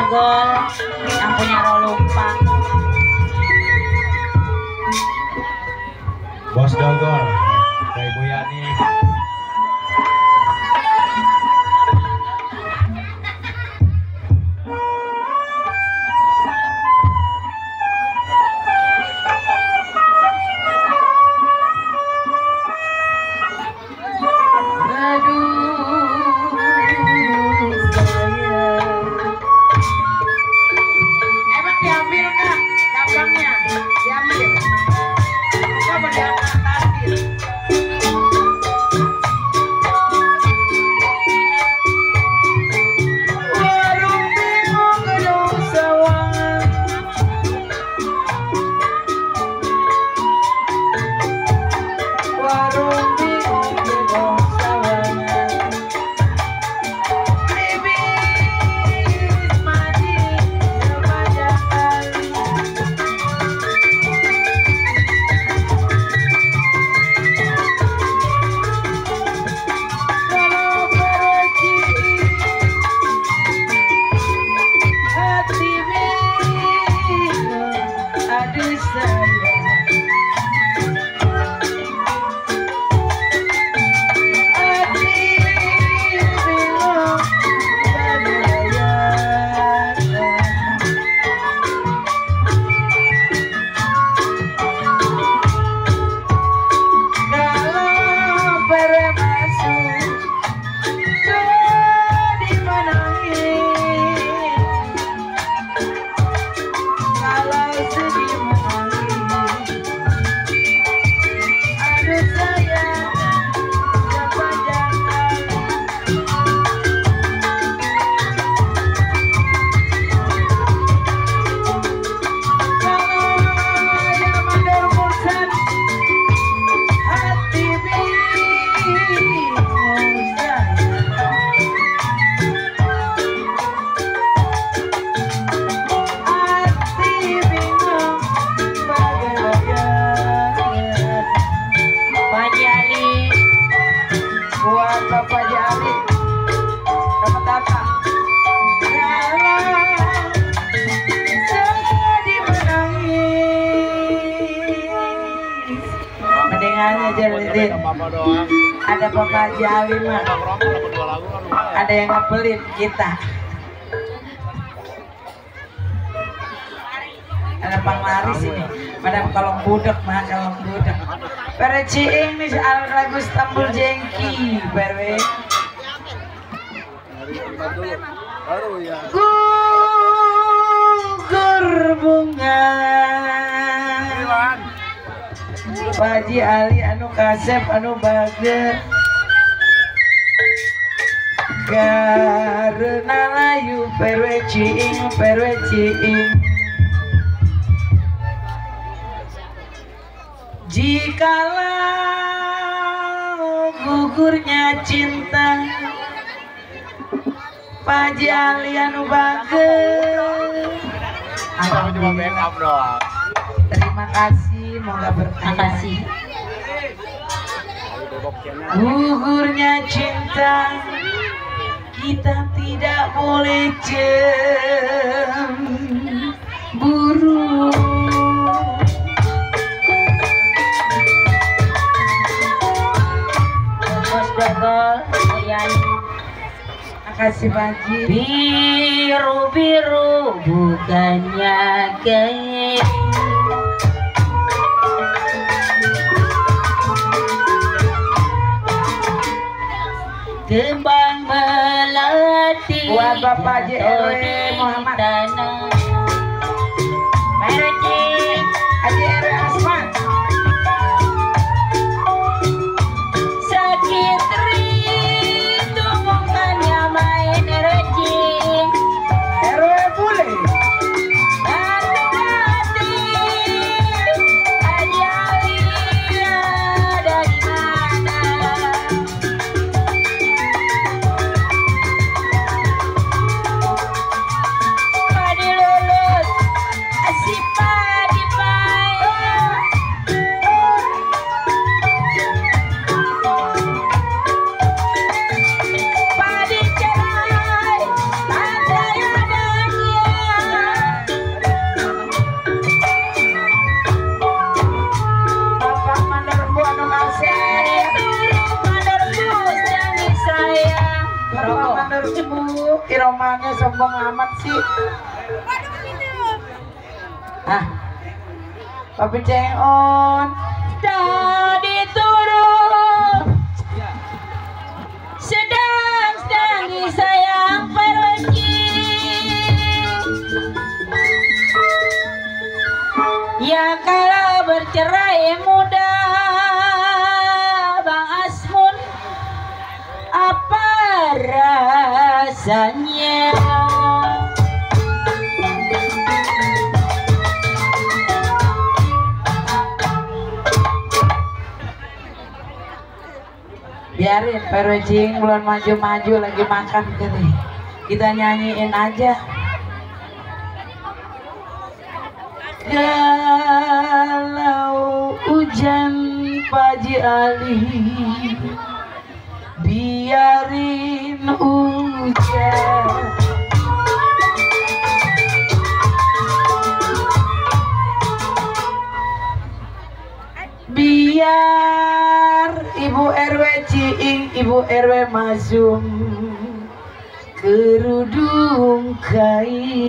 Dogol yang punya Rolumpa. Bos Dogol, kayak Ibu Yani. Ada Bapak Jali mah, ada yang ngebelin kita. Ada panglaris ini, pada kolong budak mah kolong budak. Pereciing nih soal lagu Stambul Jengki, berwe. Gugur bunga. Paji Ali anu kasep anu bager karena layu perwe ciing jikalau gugurnya cinta Paji Ali anu bager. Terima kasih, moga berkah. Kasih. Gugurnya cinta, kita tidak boleh cemburu. Bos Dogol, Yani. Makasih pagi. Biru-biru bukannya kayak kembang melati buat Bapak JRW Muhammad tanah Mereci JRW Asman sakit rindu bukannya main Mereci RW boleh Siapa iromanya sombong amat sih. Ah, Papi Cengon tadi turun sedang disayang pergi. Ya kalau bercerai muda Bang Asmun, apa rasanya? Biarin Perwejing belum maju-maju lagi makan gini. Kita nyanyiin aja. Kalau hujan pagi Ali, biarin hujan. Biar Ibu RW Ciing, Ibu RW Mazum kerudung kain.